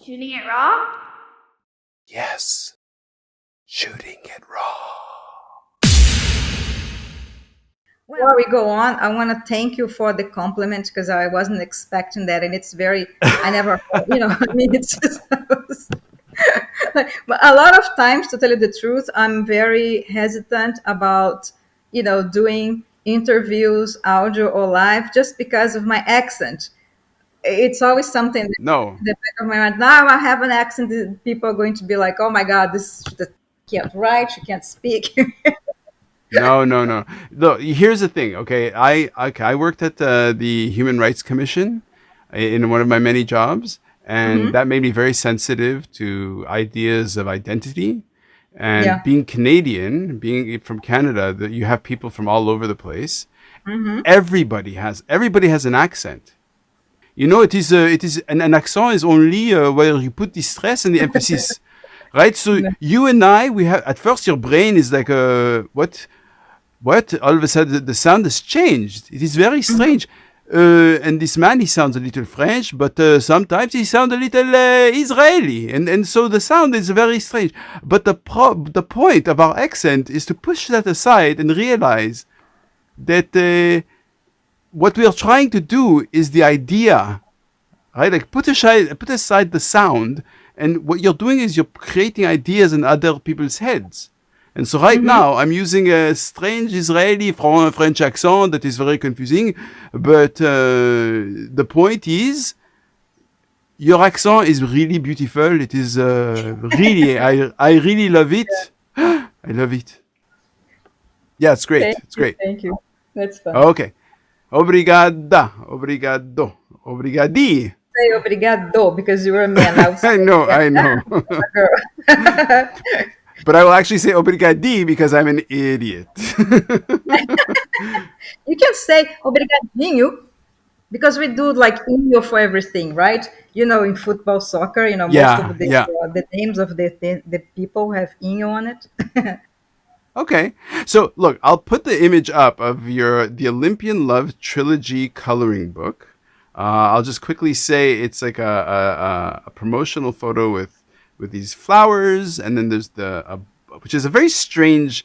Shooting it raw? Yes. Shooting it raw. Before we go on, I want to thank you for the compliment because I wasn't expecting that, and it's very. I never, I mean, it's just. But a lot of times, to tell you the truth, I'm very hesitant about, doing interviews, audio or live, just because of my accent. It's always something that No. in the back of my mind. Now I have an accent. People are going to be like, "Oh my God, this she can't write, she can't speak." No. Look, here's the thing. Okay, I worked at the Human Rights Commission in one of my many jobs, and that made me very sensitive to ideas of identity. And Yeah. being Canadian, being from Canada, that you have people from all over the place. Mm-hmm. Everybody has an accent. You know, it is an accent is only where you put the stress and the emphasis, right? So you and I, we have at first your brain is like what? All of a sudden the sound has changed. It is very strange. And this man, he sounds a little French, but sometimes he sounds a little Israeli, and so the sound is very strange. But the point of our accent is to push that aside and realize that what we are trying to do is the idea, right? Like put aside the sound, and what you're doing is you're creating ideas in other people's heads. And so right now I'm using a strange Israeli French accent that is very confusing, but the point is your accent is really beautiful. It is really, I really love it. I love it. Yeah, it's great. It's great. Thank you. That's fun. Okay. Obrigada. Obrigado. Obrigadi. Say obrigado because you're a man. I know. But I will actually say obrigadi because I'm an idiot. You can say obrigadinho because we do like inho for everything, right? In football, soccer, most of the names of the people have inho on it. Okay. So look, I'll put the image up of the Olympian Love trilogy coloring book. I'll just quickly say it's like a promotional photo with these flowers, and then there's which is a very strange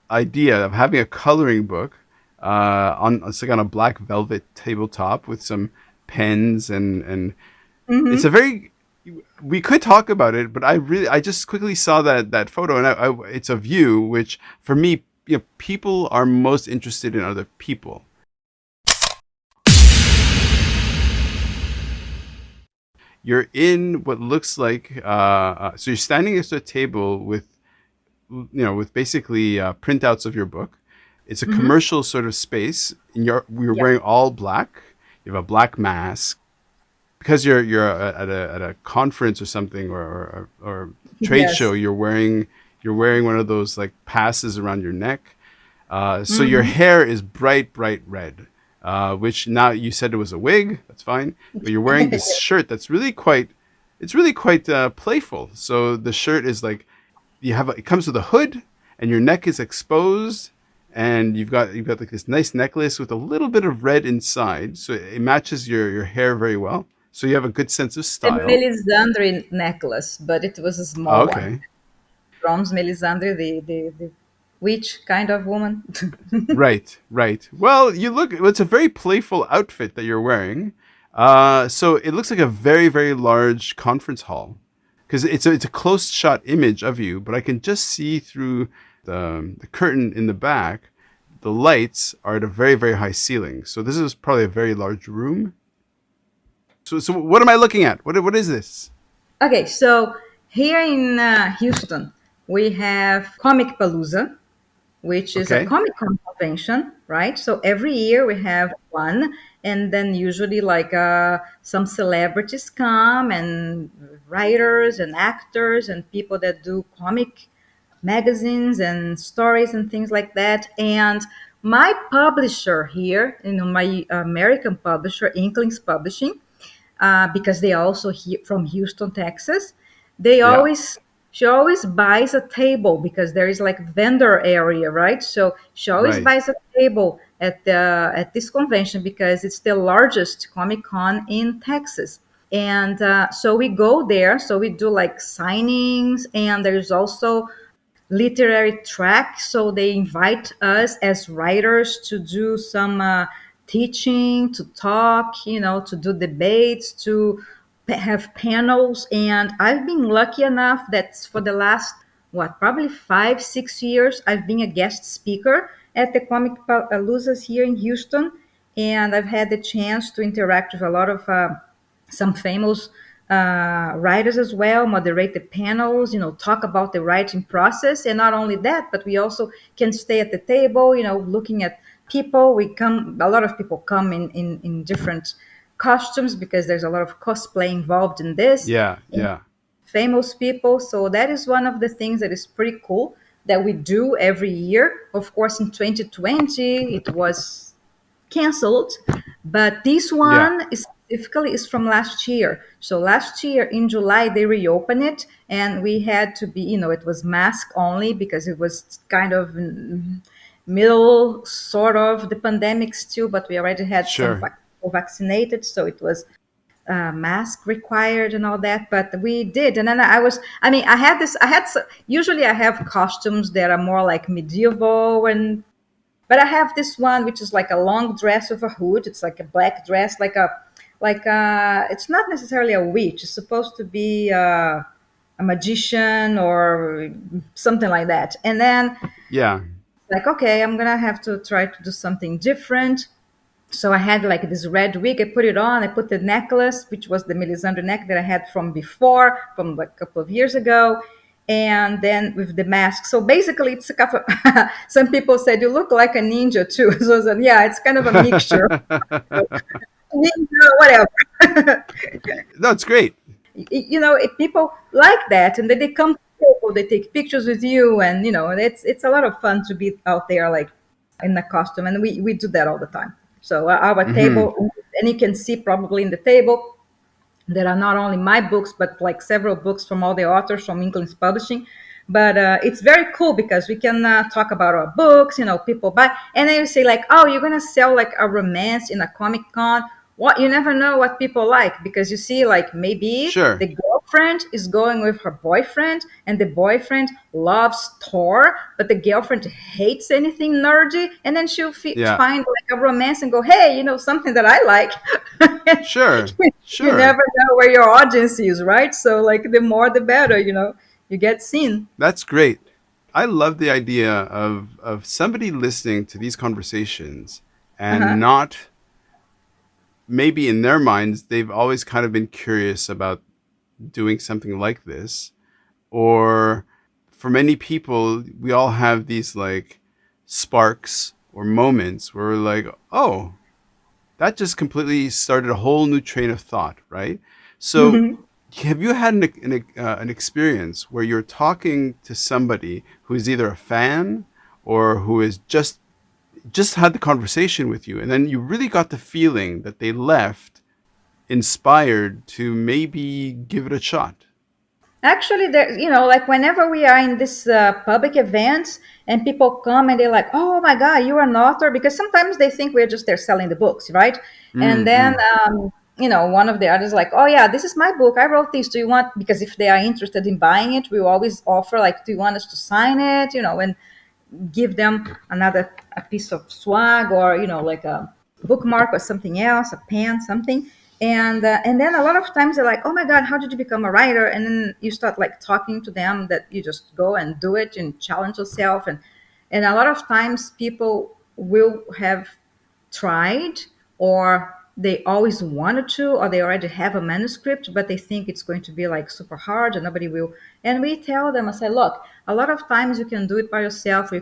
idea of having a coloring book it's like on a black velvet tabletop with some pens and it's a very. We could talk about it, but I just quickly saw that photo, and it's of you, which for me, people are most interested in other people. You're in what looks like so you're standing next to a table with basically printouts of your book. It's a commercial sort of space, and we're wearing all black. You have a black mask because you're at a conference or something or trade show. You're wearing one of those like passes around your neck. So your hair is bright red. Which now you said it was a wig. That's fine, but you're wearing this shirt that's really quite playful. So the shirt is like it comes with a hood, and your neck is exposed, and you've got like this nice necklace with a little bit of red inside, so it matches your hair very well. So you have a good sense of style. The Melisandre necklace, but it was a small one. Bronze Melisandre, the witch kind of woman. Right. Well, it's a very playful outfit that you're wearing. So it looks like a very, very large conference hall because it's a close shot image of you, but I can just see through the curtain in the back. The lights are at a very, very high ceiling. So this is probably a very large room. So what am I looking at? What is this? Okay, so here in Houston, we have Comic Palooza, which is a Comic Con convention, right? So every year we have one, and then usually like some celebrities come, and writers and actors and people that do comic magazines and stories and things like that. And my publisher here, my American publisher, Inklings Publishing, because they are also from Houston, Texas, she always buys a table because there is like vendor area, right? So she always buys a table at this convention because it's the largest Comic Con in Texas. And so we go there. So we do like signings, and there's also literary track. So they invite us as writers to do some teaching, to talk, to do debates, to have panels. And I've been lucky enough that for the last, what, probably 5, 6 years, I've been a guest speaker at the Comic Paloozas here in Houston. And I've had the chance to interact with a lot of some famous writers as well, moderate the panels, talk about the writing process. And not only that, but we also can stay at the table, looking at people. A lot of people come in different costumes because there's a lot of cosplay involved in this. Yeah, And yeah. famous people. So that is one of the things that is pretty cool that we do every year. Of course, in 2020, it was canceled, but this Yeah. one is specifically is from last year. So last year in July they reopened it, and we had to be, it was mask only because it was kind of middle sort of the pandemic still, but we already had some Sure. people vaccinated, so it was mask required and all that. But we did, and then I had this, usually I have costumes that are more like medieval, and but I have this one which is like a long dress with a hood. It's like a black dress, it's not necessarily a witch. It's supposed to be a magician or something like that. And then Yeah. like, okay, I'm gonna have to try to do something different. So I had like this red wig. I put it on. I put the necklace, which was the Melisandre neck that I had from before, from like a couple of years ago, and then with the mask. So basically, it's a couple. Some people said you look like a ninja too. So I said, yeah, it's kind of a mixture, ninja, whatever. That's great. If people like that, and then they come to the table, they take pictures with you, and it's a lot of fun to be out there like in the costume, and we do that all the time. So our Hmm. table, and you can see probably in the table there are not only my books but like several books from all the authors from English publishing. But it's very cool because we can talk about our books, people buy, and then you say like, oh, you're gonna sell like a romance in a Comic Con. What, you never know what people like, because you see like maybe Sure. the girlfriend is going with her boyfriend, and the boyfriend loves Thor, but the girlfriend hates anything nerdy, and then she'll Yeah. find like a romance and go, hey, something that I like. Sure. You Sure. never know where your audience is, right? So like the more the better, you get seen. That's great. I love the idea of somebody listening to these conversations and Uh-huh. not, maybe in their minds they've always kind of been curious about doing something like this, or for many people we all have these like sparks or moments where we're like, oh, that just completely started a whole new train of thought, right? So have you had an experience where you're talking to somebody who is either a fan or who is just had the conversation with you, and then you really got the feeling that they left inspired to maybe give it a shot? Actually, there, like whenever we are in this public events and people come and they're like, "Oh my God, you're an author," because sometimes they think we're just there selling the books, right? And then, Mm-hmm. one of the others like, "Oh yeah, this is my book. I wrote this. Do you want?" Because if they are interested in buying it, we will always offer like, "Do you want us to sign it?" And give them another a piece of swag, or like a bookmark or something else, a pen, something. And then a lot of times they're like, oh my God, how did you become a writer? And then you start like talking to them that you just go and do it and challenge yourself. And a lot of times people will have tried, or they always wanted to, or they already have a manuscript, but they think it's going to be like super hard and nobody will. And we tell them, I say, look, a lot of times you can do it by yourself, or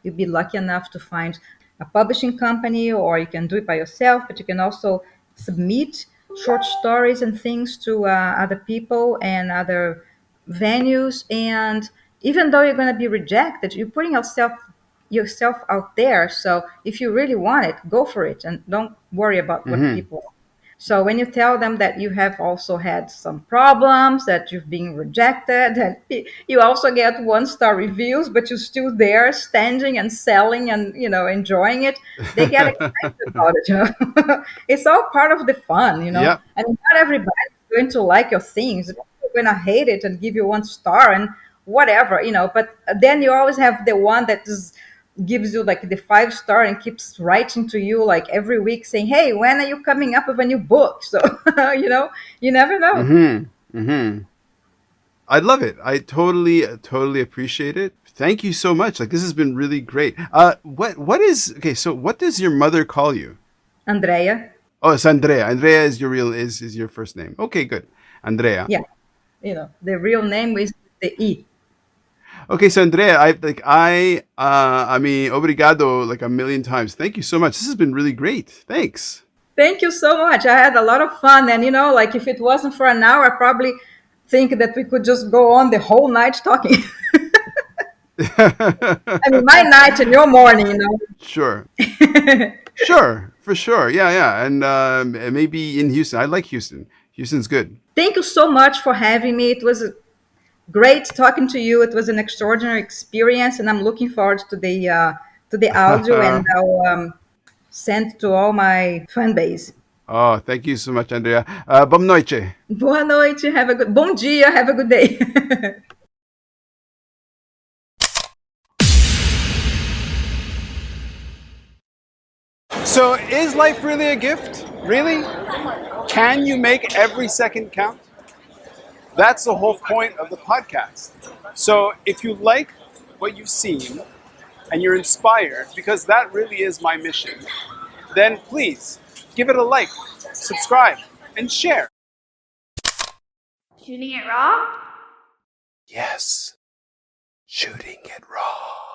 you'll be lucky enough to find a publishing company, or you can do it by yourself, but you can also submit short stories and things to other people and other venues. And even though you're going to be rejected, you're putting yourself out there. So if you really want it, go for it and don't worry about what Mm-hmm. people. So when you tell them that you have also had some problems, that you've been rejected, that you also get 1-star reviews, but you're still there standing and selling and enjoying it, they get excited about it. It's all part of the fun. Yep. I mean, not everybody going to like your things. They're going to hate it and give you 1 star and whatever, But then you always have the one that gives you like the 5 star and keeps writing to you like every week saying, "Hey, when are you coming up with a new book?" So, you never know. I love it. I totally appreciate it. Thank you so much. Like, this has been really great. What is okay? So, what does your mother call you? Andrea. Oh, it's Andrea. Andrea is your is your first name. Okay, good. Andrea. Yeah. The real name is the E. Okay, so Andrea, I mean, obrigado like a million times. Thank you so much. This has been really great. Thanks. Thank you so much. I had a lot of fun. And, like if it wasn't for an hour, I probably think that we could just go on the whole night talking. I mean, my night and your morning. Sure. Sure, for sure. Yeah. And maybe in Houston. I like Houston. Houston's good. Thank you so much for having me. It was great talking to you. It was an extraordinary experience, and I'm looking forward to the audio, and I'll send to all my fan base. Oh, thank you so much, Andrea. Boa noite. Boa noite. Bom dia. Have a good day. So, is life really a gift? Really? Can you make every second count? That's the whole point of the podcast. So, if you like what you've seen and you're inspired, because that really is my mission, then please give it a like, subscribe, and share. Shooting it raw? Yes, shooting it raw.